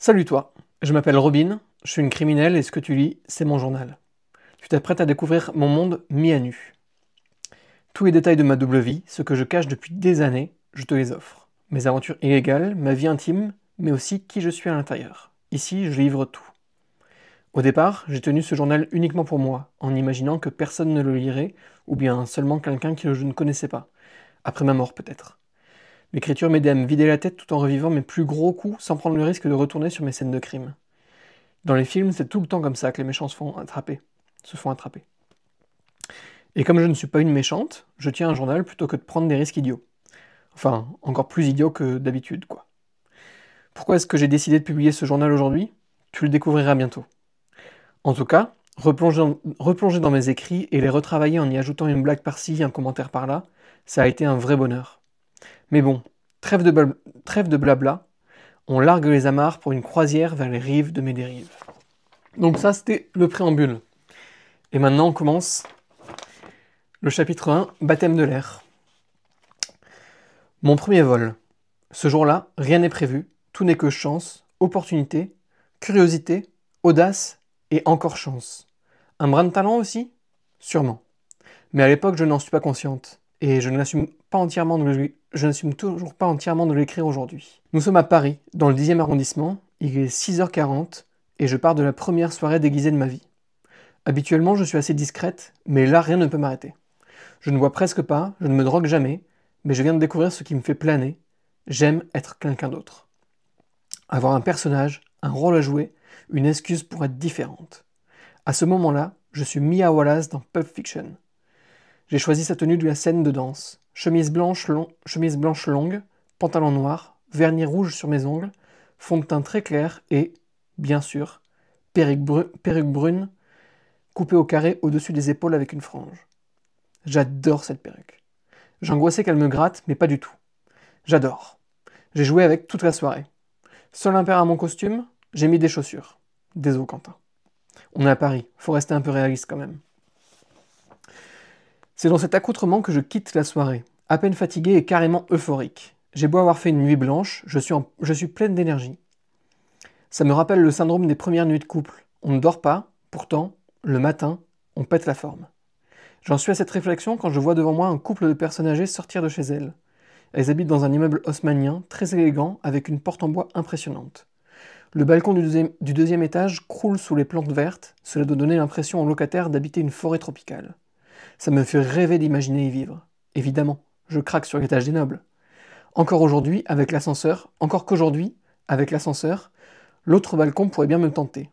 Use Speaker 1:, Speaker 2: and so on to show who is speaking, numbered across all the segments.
Speaker 1: Salut toi, je m'appelle Robin, je suis une criminelle et ce que tu lis, c'est mon journal. Tu t'apprêtes à découvrir mon monde mis à nu. Tous les détails de ma double vie, ce que je cache depuis des années, je te les offre. Mes aventures illégales, ma vie intime, mais aussi qui je suis à l'intérieur. Ici, je livre tout. Au départ, j'ai tenu ce journal uniquement pour moi, en imaginant que personne ne le lirait, ou bien seulement quelqu'un que je ne connaissais pas. Après ma mort peut-être. L'écriture m'aidait à me vider la tête tout en revivant mes plus gros coups sans prendre le risque de retourner sur mes scènes de crime. Dans les films, c'est tout le temps comme ça que les méchants se font attraper. Et comme je ne suis pas une méchante, je tiens un journal plutôt que de prendre des risques idiots. Enfin, encore plus idiots que d'habitude, quoi. Pourquoi est-ce que j'ai décidé de publier ce journal aujourd'hui? Tu le découvriras bientôt. En tout cas, replonger dans mes écrits et les retravailler en y ajoutant une blague par-ci, un commentaire par-là, ça a été un vrai bonheur. Mais bon, trêve de blabla, on largue les amarres pour une croisière vers les rives de mes dérives. Donc ça, c'était le préambule. Et maintenant, on commence le chapitre 1, baptême de l'air. Mon premier vol. Ce jour-là, rien n'est prévu, tout n'est que chance, opportunité, curiosité, audace et encore chance. Un brin de talent aussi? Sûrement. Mais à l'époque, je n'en suis pas consciente. Et je n'assume toujours pas entièrement de l'écrire aujourd'hui. Nous sommes à Paris, dans le 10e arrondissement, il est 6h40, et je pars de la première soirée déguisée de ma vie. Habituellement, je suis assez discrète, mais là, rien ne peut m'arrêter. Je ne bois presque pas, je ne me drogue jamais, mais je viens de découvrir ce qui me fait planer. J'aime être quelqu'un d'autre. Avoir un personnage, un rôle à jouer, une excuse pour être différente. À ce moment-là, je suis Mia Wallace dans Pulp Fiction. J'ai choisi sa tenue de la scène de danse. Chemise blanche longue, pantalon noir, vernis rouge sur mes ongles, fond de teint très clair et, bien sûr, perruque brune, coupée au carré au-dessus des épaules avec une frange. J'adore cette perruque. J'angoissais qu'elle me gratte, mais pas du tout. J'adore. J'ai joué avec toute la soirée. Seul impair à mon costume, j'ai mis des chaussures. Désolé Quentin. On est à Paris, faut rester un peu réaliste quand même. C'est dans cet accoutrement que je quitte la soirée, à peine fatigué et carrément euphorique. J'ai beau avoir fait une nuit blanche, je suis pleine d'énergie. Ça me rappelle le syndrome des premières nuits de couple. On ne dort pas, pourtant, le matin, on pète la forme. J'en suis à cette réflexion quand je vois devant moi un couple de personnes âgées sortir de chez elles. Elles habitent dans un immeuble haussmannien, très élégant, avec une porte en bois impressionnante. Le balcon du deuxième étage croule sous les plantes vertes, cela doit donner l'impression aux locataires d'habiter une forêt tropicale. Ça me fait rêver d'imaginer y vivre. Évidemment, je craque sur l'étage des nobles. Encore qu'aujourd'hui, avec l'ascenseur, l'autre balcon pourrait bien me tenter.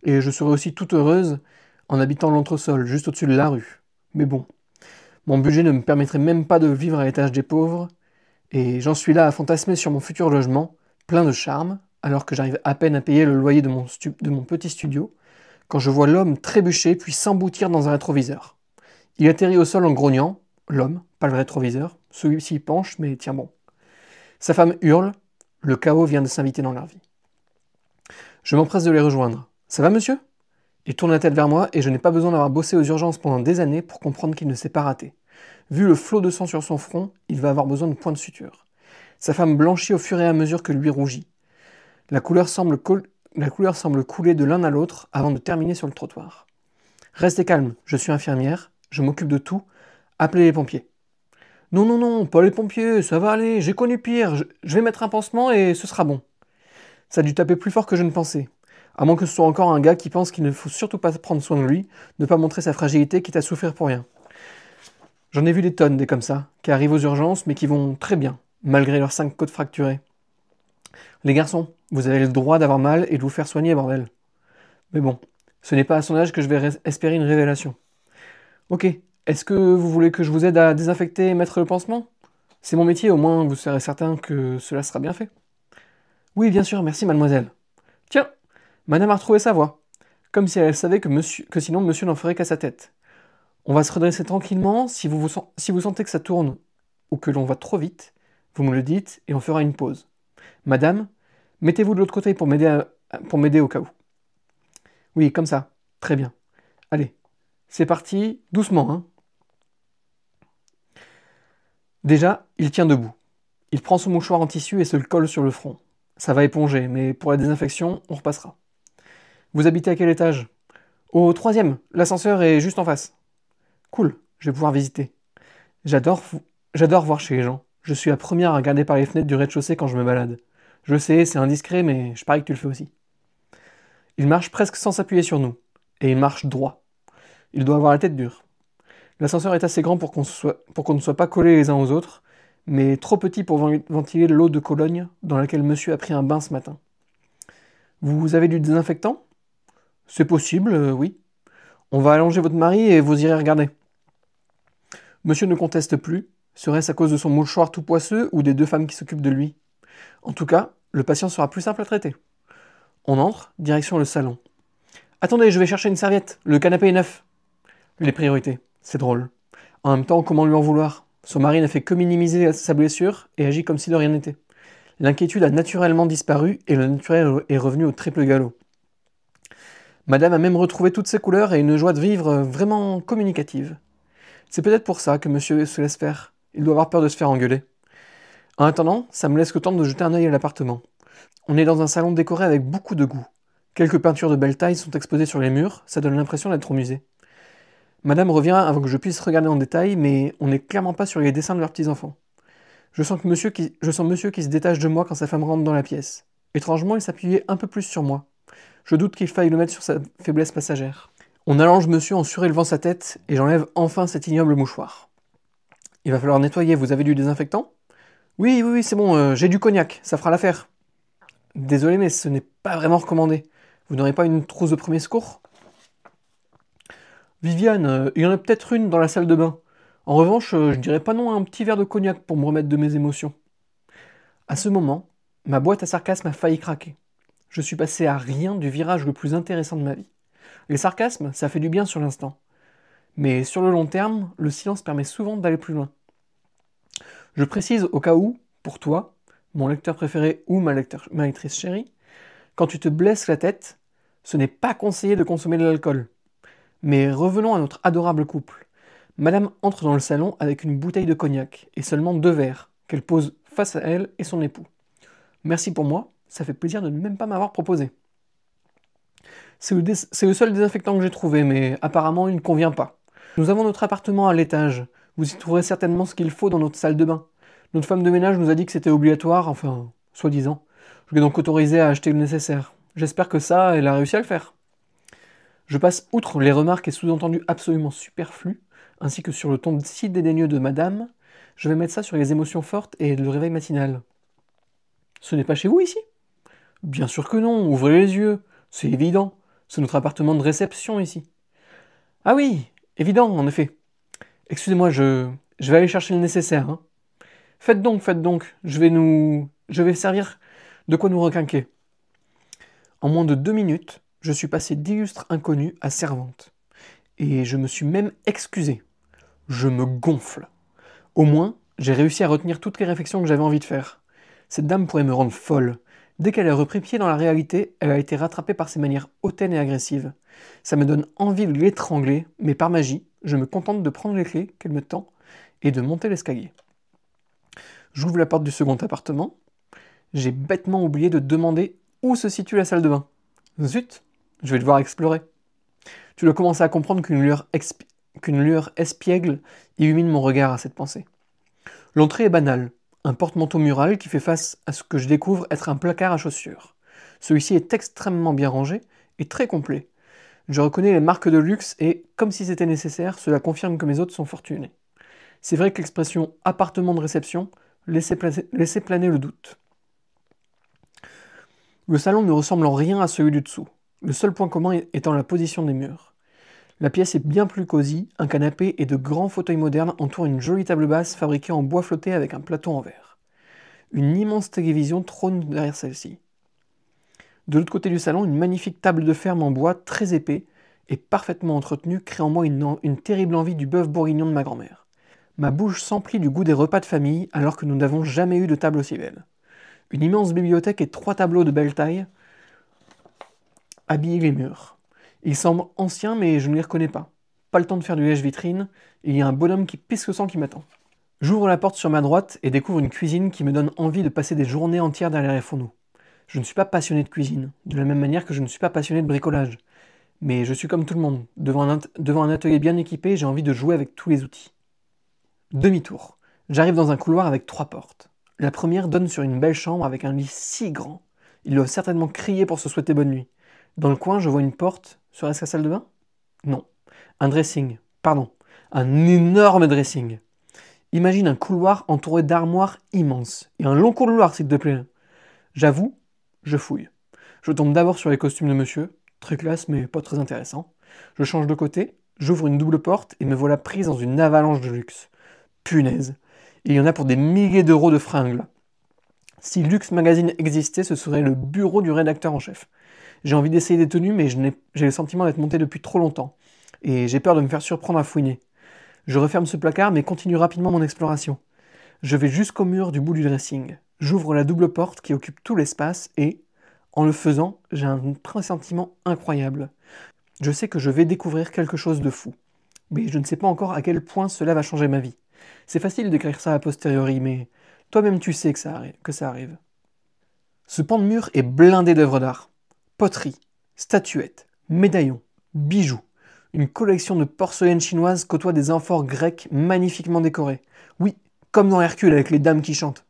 Speaker 1: Et je serais aussi toute heureuse en habitant l'entresol, juste au-dessus de la rue. Mais bon, mon budget ne me permettrait même pas de vivre à l'étage des pauvres, et j'en suis là à fantasmer sur mon futur logement, plein de charme, alors que j'arrive à peine à payer le loyer de mon petit studio, quand je vois l'homme trébucher puis s'emboutir dans un rétroviseur. Il atterrit au sol en grognant, l'homme, pas le rétroviseur, celui-ci penche, mais tient bon. Sa femme hurle, le chaos vient de s'inviter dans leur vie. Je m'empresse de les rejoindre. Ça va, monsieur? Il tourne la tête vers moi et je n'ai pas besoin d'avoir bossé aux urgences pendant des années pour comprendre qu'il ne s'est pas raté. Vu le flot de sang sur son front, il va avoir besoin de points de suture. Sa femme blanchit au fur et à mesure que lui rougit. La couleur semble couler de l'un à l'autre avant de terminer sur le trottoir. Restez calme, je suis infirmière, je m'occupe de tout. Appelez les pompiers. Non, non, non, pas les pompiers, ça va aller, j'ai connu pire, je vais mettre un pansement et ce sera bon. Ça a dû taper plus fort que je ne pensais. À moins que ce soit encore un gars qui pense qu'il ne faut surtout pas prendre soin de lui, ne pas montrer sa fragilité quitte à souffrir pour rien. J'en ai vu des tonnes des comme ça, qui arrivent aux urgences mais qui vont très bien, malgré leurs 5 côtes fracturées. Les garçons, vous avez le droit d'avoir mal et de vous faire soigner, bordel. Mais bon, ce n'est pas à son âge que je vais espérer une révélation. Ok, est-ce que vous voulez que je vous aide à désinfecter et mettre le pansement? C'est mon métier, au moins vous serez certain que cela sera bien fait. Oui, bien sûr, merci mademoiselle. Tiens, madame a retrouvé sa voix. Comme si elle savait que sinon monsieur n'en ferait qu'à sa tête. On va se redresser tranquillement, si vous sentez que ça tourne ou que l'on va trop vite, vous me le dites et on fera une pause. Madame, mettez-vous de l'autre côté pour m'aider au cas où. Oui, comme ça. Très bien. Allez, c'est parti, doucement, hein. Déjà, il tient debout. Il prend son mouchoir en tissu et se le colle sur le front. Ça va éponger, mais pour la désinfection, on repassera. Vous habitez à quel étage? Au troisième, l'ascenseur est juste en face. Cool, je vais pouvoir visiter. J'adore, j'adore voir chez les gens. Je suis la première à regarder par les fenêtres du rez-de-chaussée quand je me balade. Je sais, c'est indiscret, mais je parie que tu le fais aussi. Il marche presque sans s'appuyer sur nous. Et il marche droit. Il doit avoir la tête dure. L'ascenseur est assez grand pour qu'on ne soit pas collés les uns aux autres, mais trop petit pour ventiler l'eau de Cologne dans laquelle monsieur a pris un bain ce matin. Vous avez du désinfectant? C'est possible, oui. On va allonger votre mari et vous irez regarder. Monsieur ne conteste plus. Serait-ce à cause de son mouchoir tout poisseux ou des deux femmes qui s'occupent de lui? En tout cas, le patient sera plus simple à traiter. On entre, direction le salon. Attendez, je vais chercher une serviette. Le canapé est neuf. Les priorités, c'est drôle. En même temps, comment lui en vouloir? Son mari n'a fait que minimiser sa blessure et agit comme si de rien n'était. L'inquiétude a naturellement disparu et le naturel est revenu au triple galop. Madame a même retrouvé toutes ses couleurs et une joie de vivre vraiment communicative. C'est peut-être pour ça que monsieur se laisse faire. Il doit avoir peur de se faire engueuler. En attendant, ça me laisse le temps de jeter un œil à l'appartement. On est dans un salon décoré avec beaucoup de goût. Quelques peintures de belle taille sont exposées sur les murs, ça donne l'impression d'être au musée. Madame revient avant que je puisse regarder en détail, mais on n'est clairement pas sur les dessins de leurs petits-enfants. Je sens monsieur qui se détache de moi quand sa femme rentre dans la pièce. Étrangement, il s'appuyait un peu plus sur moi. Je doute qu'il faille le mettre sur sa faiblesse passagère. On allonge monsieur en surélevant sa tête et j'enlève enfin cet ignoble mouchoir. Il va falloir nettoyer, vous avez du désinfectant? Oui, c'est bon, j'ai du cognac, ça fera l'affaire. Désolé, mais ce n'est pas vraiment recommandé. Vous n'aurez pas une trousse de premier secours? Viviane, il y en a peut-être une dans la salle de bain. En revanche, je dirais pas non à un petit verre de cognac pour me remettre de mes émotions. À ce moment, ma boîte à sarcasme a failli craquer. Je suis passé à rien du virage le plus intéressant de ma vie. Les sarcasmes, ça fait du bien sur l'instant. Mais sur le long terme, le silence permet souvent d'aller plus loin. Je précise au cas où, pour toi, mon lecteur préféré ou ma lectrice chérie, quand tu te blesses la tête, ce n'est pas conseillé de consommer de l'alcool. Mais revenons à notre adorable couple. Madame entre dans le salon avec une bouteille de cognac et seulement 2 verres, qu'elle pose face à elle et son époux. Merci pour moi, ça fait plaisir de ne même pas m'avoir proposé. C'est le seul désinfectant que j'ai trouvé, mais apparemment il ne convient pas. Nous avons notre appartement à l'étage. Vous y trouverez certainement ce qu'il faut dans notre salle de bain. Notre femme de ménage nous a dit que c'était obligatoire, enfin, soi-disant. Je l'ai donc autorisée à acheter le nécessaire. J'espère que ça, elle a réussi à le faire. Je passe outre les remarques et sous-entendus absolument superflus, ainsi que sur le ton si dédaigneux de madame, je vais mettre ça sur les émotions fortes et le réveil matinal. Ce n'est pas chez vous ici? Bien sûr que non, ouvrez les yeux, c'est évident, c'est notre appartement de réception ici. Ah oui, évident, en effet. Excusez-moi, je vais aller chercher le nécessaire. Hein. Faites donc, je vais servir de quoi nous requinquer. En moins de 2 minutes, je suis passé d'illustre inconnu à servante. Et je me suis même excusé. Je me gonfle. Au moins, j'ai réussi à retenir toutes les réflexions que j'avais envie de faire. Cette dame pourrait me rendre folle. Dès qu'elle a repris pied dans la réalité, elle a été rattrapée par ses manières hautaines et agressives. Ça me donne envie de l'étrangler, mais par magie, je me contente de prendre les clés qu'elle me tend et de monter l'escalier. J'ouvre la porte du second appartement. J'ai bêtement oublié de demander où se situe la salle de bain. Zut, je vais devoir explorer. Tu dois commencer à comprendre qu'une lueur espiègle illumine mon regard à cette pensée. L'entrée est banale, un porte-manteau mural qui fait face à ce que je découvre être un placard à chaussures. Celui-ci est extrêmement bien rangé et très complet. Je reconnais les marques de luxe et, comme si c'était nécessaire, cela confirme que mes hôtes sont fortunés. C'est vrai que l'expression appartement de réception laissait planer le doute. Le salon ne ressemble en rien à celui du dessous, le seul point commun étant la position des murs. La pièce est bien plus cosy, un canapé et de grands fauteuils modernes entourent une jolie table basse fabriquée en bois flotté avec un plateau en verre. Une immense télévision trône derrière celle-ci. De l'autre côté du salon, une magnifique table de ferme en bois très épais et parfaitement entretenue crée en moi une terrible envie du bœuf bourguignon de ma grand-mère. Ma bouche s'emplit du goût des repas de famille alors que nous n'avons jamais eu de table aussi belle. Une immense bibliothèque et 3 tableaux de belle taille habillent les murs. Ils semblent anciens mais je ne les reconnais pas. Pas le temps de faire du lèche-vitrine, et il y a un bonhomme qui pisse le sang qui m'attend. J'ouvre la porte sur ma droite et découvre une cuisine qui me donne envie de passer des journées entières derrière les fourneaux. Je ne suis pas passionné de cuisine, de la même manière que je ne suis pas passionné de bricolage. Mais je suis comme tout le monde. Devant un atelier bien équipé, j'ai envie de jouer avec tous les outils. Demi-tour. J'arrive dans un couloir avec 3 portes. La première donne sur une belle chambre avec un lit si grand. Ils doivent certainement crier pour se souhaiter bonne nuit. Dans le coin, je vois une porte. Serait-ce la salle de bain? Non. Un dressing. Pardon. Un énorme dressing. Imagine un couloir entouré d'armoires immenses. Et un long couloir, s'il te plaît. J'avoue, je fouille. Je tombe d'abord sur les costumes de monsieur. Très classe, mais pas très intéressant. Je change de côté, j'ouvre une double porte et me voilà prise dans une avalanche de luxe. Punaise. Il y en a pour des milliers d'euros de fringues. Si Luxe Magazine existait, ce serait le bureau du rédacteur en chef. J'ai envie d'essayer des tenues, mais j'ai le sentiment d'être monté depuis trop longtemps. Et j'ai peur de me faire surprendre à fouiner. Je referme ce placard, mais continue rapidement mon exploration. Je vais jusqu'au mur du bout du dressing. J'ouvre la double porte qui occupe tout l'espace et, en le faisant, j'ai un pressentiment incroyable. Je sais que je vais découvrir quelque chose de fou. Mais je ne sais pas encore à quel point cela va changer ma vie. C'est facile d'écrire ça a posteriori, mais toi-même tu sais que ça arrive. Ce pan de mur est blindé d'œuvres d'art. Poteries, statuettes, médaillons, bijoux. Une collection de porcelaine chinoise côtoie des amphores grecques magnifiquement décorées. Oui, comme dans Hercule avec les dames qui chantent.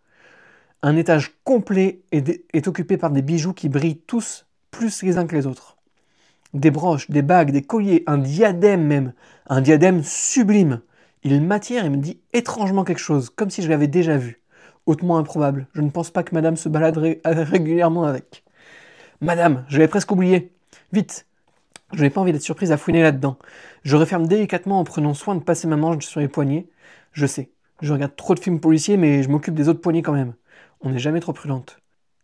Speaker 1: Un étage complet est occupé par des bijoux qui brillent tous plus les uns que les autres. Des broches, des bagues, des colliers, un diadème même. Un diadème sublime. Il m'attire et me dit étrangement quelque chose, comme si je l'avais déjà vu. Hautement improbable, je ne pense pas que madame se balade régulièrement avec. Madame, je l'avais presque oublié. Vite, je n'ai pas envie d'être surprise à fouiner là-dedans. Je referme délicatement en prenant soin de passer ma manche sur les poignets. Je sais, je regarde trop de films policiers, mais je m'occupe des autres poignets quand même. On n'est jamais trop prudente.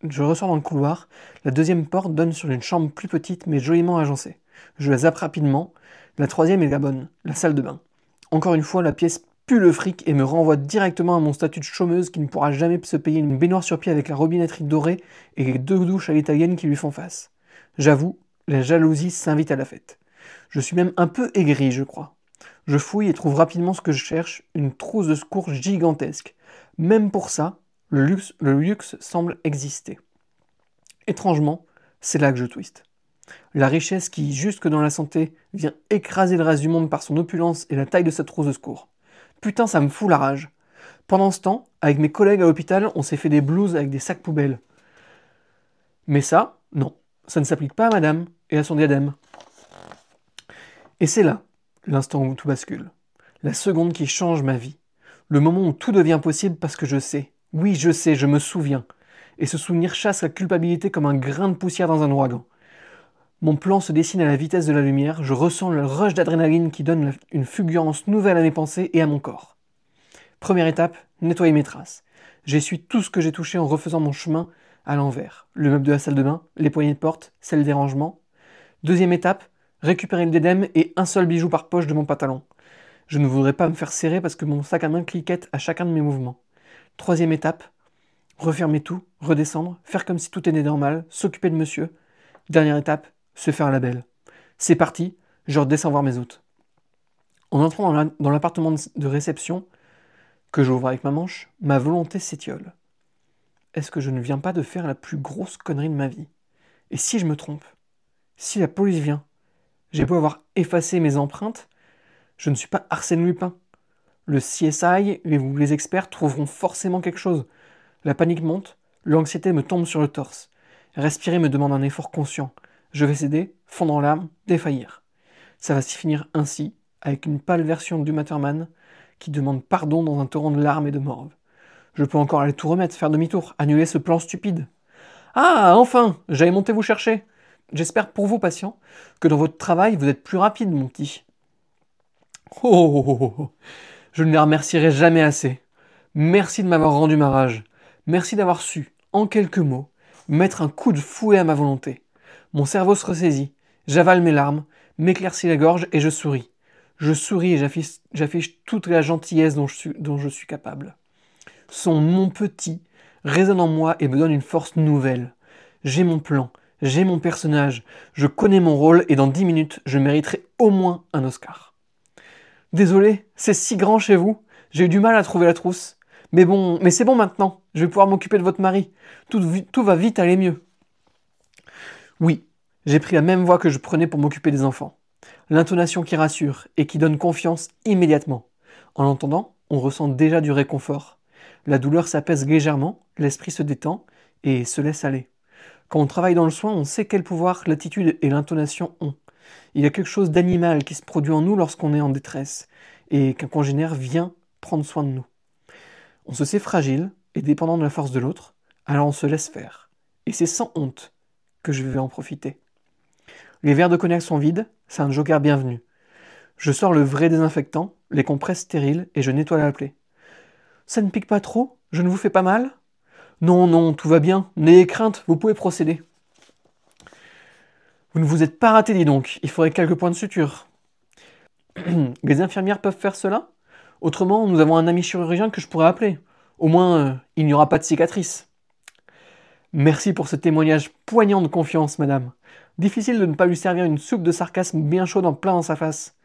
Speaker 1: Je ressors dans le couloir. La deuxième porte donne sur une chambre plus petite, mais joliment agencée. Je la zappe rapidement. La troisième est la bonne, la salle de bain. Encore une fois, la pièce pue le fric et me renvoie directement à mon statut de chômeuse qui ne pourra jamais se payer une baignoire sur pied avec la robinetterie dorée et les 2 douches à l'italienne qui lui font face. J'avoue, la jalousie s'invite à la fête. Je suis même un peu aigri, je crois. Je fouille et trouve rapidement ce que je cherche, une trousse de secours gigantesque. Même pour ça, le luxe semble exister. Étrangement, c'est là que je twiste. La richesse qui, jusque dans la santé, vient écraser le reste du monde par son opulence et la taille de sa trousse de secours. Putain, ça me fout la rage. Pendant ce temps, avec mes collègues à l'hôpital, on s'est fait des blouses avec des sacs poubelles. Mais ça, non, ça ne s'applique pas à madame et à son diadème. Et c'est là, l'instant où tout bascule. La seconde qui change ma vie. Le moment où tout devient possible parce que je sais. Oui, je sais, je me souviens. Et ce souvenir chasse la culpabilité comme un grain de poussière dans un ouragan. Mon plan se dessine à la vitesse de la lumière, je ressens le rush d'adrénaline qui donne une fulgurance nouvelle à mes pensées et à mon corps. Première étape, nettoyer mes traces. J'essuie tout ce que j'ai touché en refaisant mon chemin à l'envers. Le meuble de la salle de bain, les poignées de porte, celle des rangements. Deuxième étape, récupérer le diadème et un seul bijou par poche de mon pantalon. Je ne voudrais pas me faire serrer parce que mon sac à main cliquette à chacun de mes mouvements. Troisième étape, refermer tout, redescendre, faire comme si tout était normal, s'occuper de monsieur. Dernière étape, se faire la belle. C'est parti, je redescends voir mes hôtes. En entrant dans l'appartement de réception, que j'ouvre avec ma manche, ma volonté s'étiole. Est-ce que je ne viens pas de faire la plus grosse connerie de ma vie? Et si je me trompe? Si la police vient? J'ai beau avoir effacé mes empreintes, je ne suis pas Arsène Lupin. Le CSI et les experts trouveront forcément quelque chose. La panique monte, l'anxiété me tombe sur le torse. Respirer me demande un effort conscient. Je vais céder, fondre en larmes, défaillir. Ça va s'y finir ainsi, avec une pâle version du Matterman qui demande pardon dans un torrent de larmes et de morve. Je peux encore aller tout remettre, faire demi-tour, annuler ce plan stupide. Ah, enfin, j'allais monter vous chercher. J'espère pour vous, patients, que dans votre travail, vous êtes plus rapide, mon petit. Oh, je ne les remercierai jamais assez. Merci de m'avoir rendu ma rage. Merci d'avoir su, en quelques mots, mettre un coup de fouet à ma volonté. Mon cerveau se ressaisit, j'avale mes larmes, m'éclaircit la gorge et je souris. Je souris et j'affiche toute la gentillesse dont je suis capable. Son mon petit résonne en moi et me donne une force nouvelle. J'ai mon plan, j'ai mon personnage, je connais mon rôle et dans 10 minutes, je mériterai au moins un Oscar. Désolé, c'est si grand chez vous, j'ai eu du mal à trouver la trousse. Mais c'est bon maintenant, je vais pouvoir m'occuper de votre mari. Tout va vite aller mieux. Oui, j'ai pris la même voie que je prenais pour m'occuper des enfants. L'intonation qui rassure et qui donne confiance immédiatement. En l'entendant, on ressent déjà du réconfort. La douleur s'apaise légèrement, l'esprit se détend et se laisse aller. Quand on travaille dans le soin, on sait quel pouvoir l'attitude et l'intonation ont. Il y a quelque chose d'animal qui se produit en nous lorsqu'on est en détresse et qu'un congénère vient prendre soin de nous. On se sait fragile et dépendant de la force de l'autre, alors on se laisse faire. Et c'est sans honte que je vais en profiter. Les verres de cognac sont vides, c'est un joker bienvenu. Je sors le vrai désinfectant, les compresses stériles et je nettoie la plaie. Ça ne pique pas trop? Je ne vous fais pas mal? Non, non, tout va bien. N'ayez crainte, vous pouvez procéder. Vous ne vous êtes pas raté, dis donc. Il faudrait quelques points de suture. Les infirmières peuvent faire cela? Autrement, nous avons un ami chirurgien que je pourrais appeler. Au moins, il n'y aura pas de cicatrice. Merci pour ce témoignage poignant de confiance, madame. Difficile de ne pas lui servir une soupe de sarcasme bien chaude en plein dans sa face.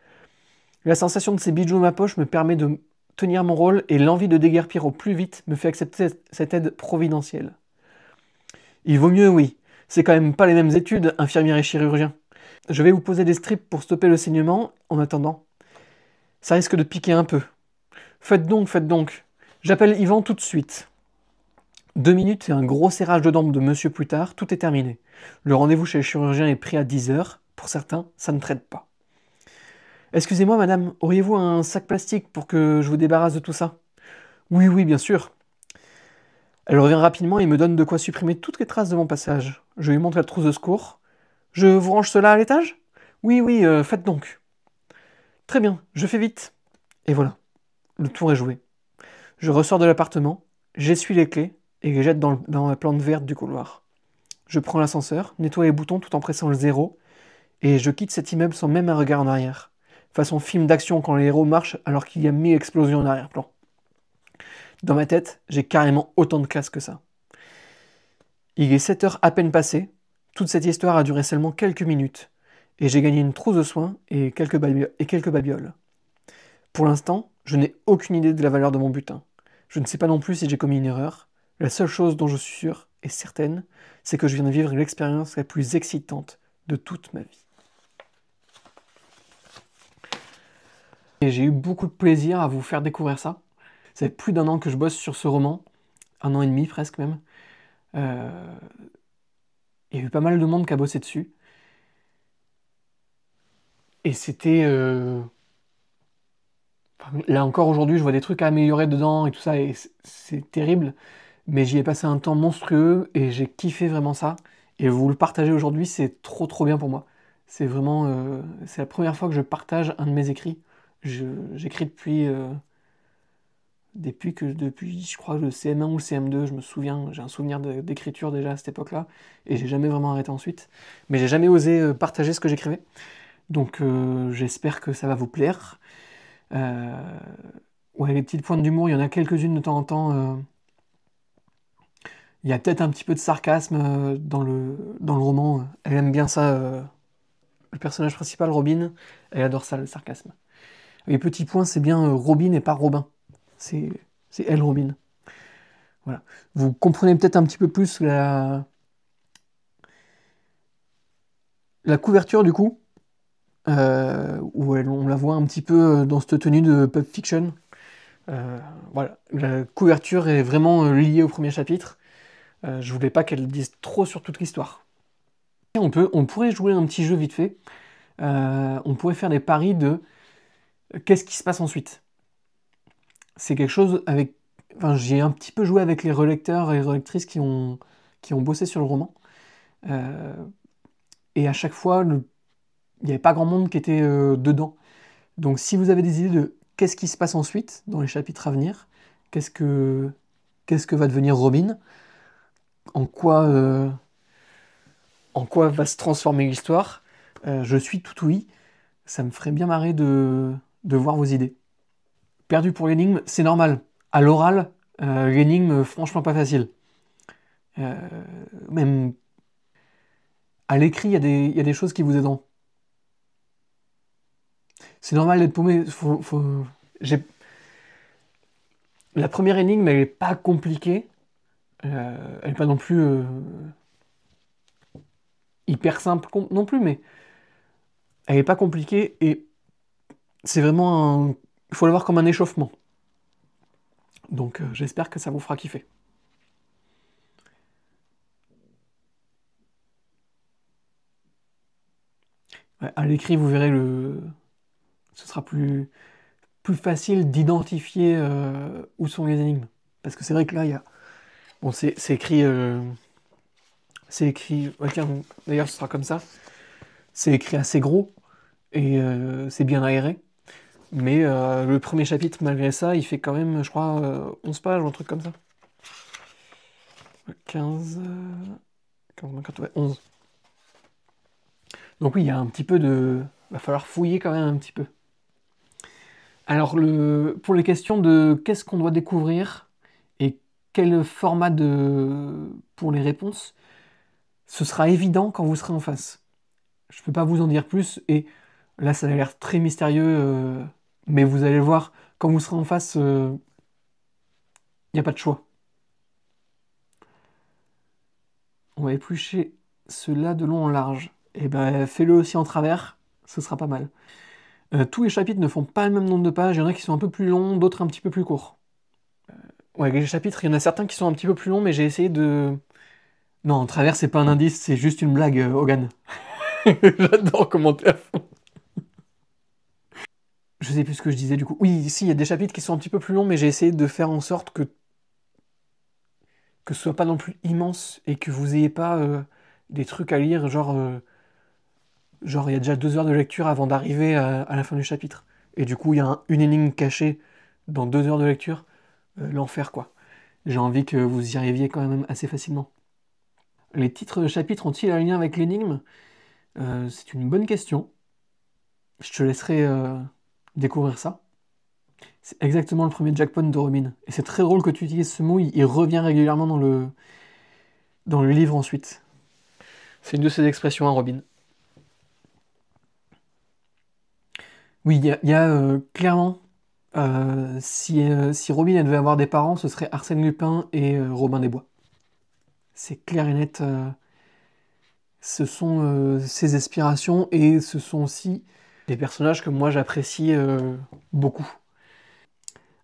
Speaker 1: La sensation de ces bijoux dans ma poche me permet de tenir mon rôle et l'envie de déguerpir au plus vite me fait accepter cette aide providentielle. Il vaut mieux, oui. C'est quand même pas les mêmes études, infirmière et chirurgien. Je vais vous poser des strips pour stopper le saignement en attendant. Ça risque de piquer un peu. Faites donc, faites donc. J'appelle Yvan tout de suite. 2 minutes et un gros serrage de dents de monsieur plus tard, tout est terminé. Le rendez-vous chez le chirurgien est pris à 10 heures. Pour certains, ça ne traite pas. Excusez-moi, madame, auriez-vous un sac plastique pour que je vous débarrasse de tout ça? Oui, oui, bien sûr. Elle revient rapidement et me donne de quoi supprimer toutes les traces de mon passage. Je lui montre la trousse de secours. Je vous range cela à l'étage? Oui, oui, faites donc. Très bien, je fais vite. Et voilà, le tour est joué. Je ressors de l'appartement, j'essuie les clés et les jette dans la plante verte du couloir. Je prends l'ascenseur, nettoie les boutons tout en pressant le 0, et je quitte cet immeuble sans même un regard en arrière. Façon film d'action quand les héros marchent alors qu'il y a 1000 explosions en arrière-plan. Dans ma tête, j'ai carrément autant de classe que ça. Il est 7 heures à peine passées, toute cette histoire a duré seulement quelques minutes, et j'ai gagné une trousse de soins et quelques babioles. Pour l'instant, je n'ai aucune idée de la valeur de mon butin. Je ne sais pas non plus si j'ai commis une erreur. La seule chose dont je suis sûr et certaine, c'est que je viens de vivre l'expérience la plus excitante de toute ma vie. Et j'ai eu beaucoup de plaisir à vous faire découvrir ça. Ça fait plus d'un an que je bosse sur ce roman, 1 an et demi presque même. Il y a eu pas mal de monde qui a bossé dessus. Et c'était... Là encore aujourd'hui, je vois des trucs à améliorer dedans et tout ça, et c'est terrible. Mais j'y ai passé un temps monstrueux et j'ai kiffé vraiment ça. Et vous le partagez aujourd'hui, c'est trop trop bien pour moi. C'est vraiment... c'est la première fois que je partage un de mes écrits. J'écris depuis, je crois, le CM1 ou le CM2, je me souviens, j'ai un souvenir d'écriture déjà à cette époque-là, et j'ai jamais vraiment arrêté ensuite. Mais j'ai jamais osé partager ce que j'écrivais. Donc j'espère que ça va vous plaire. Euh, Ouais, les petites pointes d'humour, il y en a quelques-unes de temps en temps. Il y a peut-être un petit peu de sarcasme dans le roman. Elle aime bien ça. Le personnage principal, Robin, elle adore ça, le sarcasme. Les petits points, c'est bien Robin et pas Robin. C'est c'est elle, Robin. Voilà. Vous comprenez peut-être un petit peu plus la couverture du coup, où on la voit un petit peu dans cette tenue de Pulp Fiction. Voilà, la couverture est vraiment liée au premier chapitre. Je voulais pas qu'elle dise trop sur toute l'histoire. On pourrait jouer un petit jeu vite fait. On pourrait faire des paris de qu'est-ce qui se passe ensuite. C'est quelque chose avec... Enfin, j'ai un petit peu joué avec les relecteurs et relectrices qui ont bossé sur le roman. Euh, et à chaque fois, il n'y avait pas grand monde qui était dedans. Donc si vous avez des idées de qu'est-ce qui se passe ensuite dans les chapitres à venir, qu'est-ce que, qu'est-ce que va devenir Robin, en quoi, euh, en quoi va se transformer l'histoire, je suis tout oui. Ça me ferait bien marrer de voir vos idées. Perdu pour l'énigme, c'est normal. À l'oral, l'énigme, franchement pas facile. Euh, Même à l'écrit, il y a des choses qui vous aideront. C'est normal d'être paumé. La première énigme, elle est pas compliquée. Elle est pas non plus. hyper simple non plus, mais elle est pas compliquée et c'est vraiment un... Il faut le voir comme un échauffement. Donc j'espère que ça vous fera kiffer. Ouais, à l'écrit, vous verrez ce sera plus facile d'identifier où sont les énigmes. Parce que c'est vrai que là, il y a... Bon, c'est écrit... C'est écrit... Ouais, tiens, d'ailleurs, ce sera comme ça. C'est écrit assez gros et c'est bien aéré. Mais le premier chapitre, malgré ça, il fait quand même, je crois, 11 pages ou un truc comme ça. 15... 15, 24, ouais, 11. Donc oui, il y a un petit peu de... Va falloir fouiller quand même un petit peu. Alors, pour les questions de qu'est-ce qu'on doit découvrir et quel format pour les réponses, ce sera évident quand vous serez en face. Je ne peux pas vous en dire plus, et là, ça a l'air très mystérieux, mais vous allez voir, quand vous serez en face, il n'y a pas de choix. On va éplucher cela de long en large. Et ben, fais-le aussi en travers, ce sera pas mal. Tous les chapitres ne font pas le même nombre de pages, il y en a qui sont un peu plus longs, d'autres un petit peu plus courts. Ouais, les chapitres, il y en a certains qui sont un petit peu plus longs, mais j'ai essayé de... Non, en travers, c'est pas un indice, c'est juste une blague, Hogan. J'adore commenter à fond. Je sais plus ce que je disais du coup. Oui, ici, il y a des chapitres qui sont un petit peu plus longs, mais j'ai essayé de faire en sorte que ce soit pas non plus immense et que vous ayez pas des trucs à lire, genre il y a déjà 2 heures de lecture avant d'arriver à la fin du chapitre. Et du coup, il y a une énigme cachée dans 2 heures de lecture. L'enfer, quoi. J'ai envie que vous y arriviez quand même assez facilement. Les titres de chapitres ont-ils un lien avec l'énigme? C'est une bonne question. Je te laisserai découvrir ça. C'est exactement le premier jackpot de Robin. Et c'est très drôle que tu utilises ce mot, il revient régulièrement dans le livre ensuite. C'est une de ses expressions, hein, Robin. Oui, il y a clairement, si Robin elle devait avoir des parents, ce serait Arsène Lupin et Robin des Bois. C'est clair et net. Ce sont ses aspirations et ce sont aussi des personnages que moi j'apprécie beaucoup.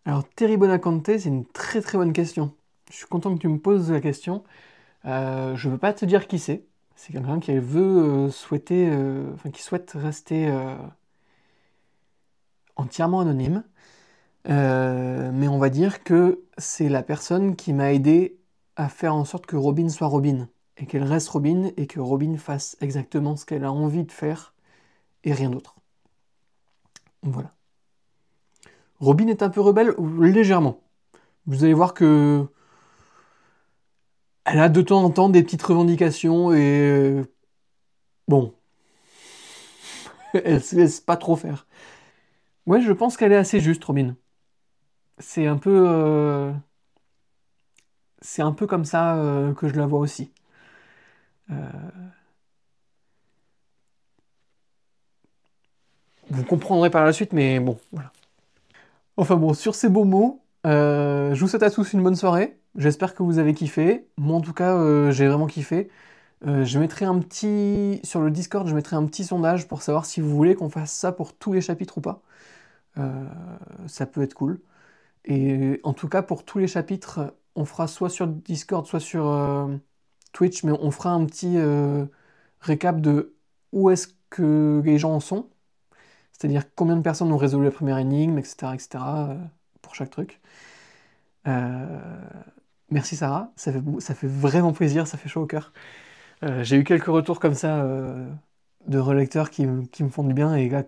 Speaker 1: Alors Terry Bonacante, c'est une très très bonne question. Je suis content que tu me poses la question. Je ne veux pas te dire qui c'est. C'est quelqu'un qui veut qui souhaite rester entièrement anonyme. Mais on va dire que c'est la personne qui m'a aidé à faire en sorte que Robin soit Robin. Et qu'elle reste Robin et que Robin fasse exactement ce qu'elle a envie de faire et rien d'autre. Voilà. Robin est un peu rebelle, légèrement. Vous allez voir que elle a de temps en temps des petites revendications et bon, elle se laisse pas trop faire. Ouais, je pense qu'elle est assez juste, Robin. C'est un peu, c'est un peu comme ça que je la vois aussi. Euh, Vous comprendrez par la suite, mais bon, voilà. Enfin bon, sur ces beaux mots, je vous souhaite à tous une bonne soirée. J'espère que vous avez kiffé. Moi, en tout cas, j'ai vraiment kiffé. Je mettrai un petit... Sur le Discord, je mettrai un petit sondage pour savoir si vous voulez qu'on fasse ça pour tous les chapitres ou pas. Euh, Ça peut être cool. Et en tout cas, pour tous les chapitres, on fera soit sur Discord, soit sur Twitch, mais on fera un petit récap de où est-ce que les gens en sont. C'est-à-dire combien de personnes ont résolu la première énigme, etc., etc., pour chaque truc. Euh, Merci Sarah, ça fait vraiment plaisir, ça fait chaud au cœur. J'ai eu quelques retours comme ça de relecteurs qui me font du bien et là,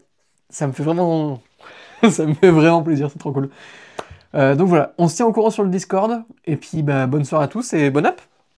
Speaker 1: ça me fait vraiment, ça me fait vraiment plaisir, c'est trop cool. Donc voilà, on se tient au courant sur le Discord et puis bah, bonne soirée à tous et bonne app!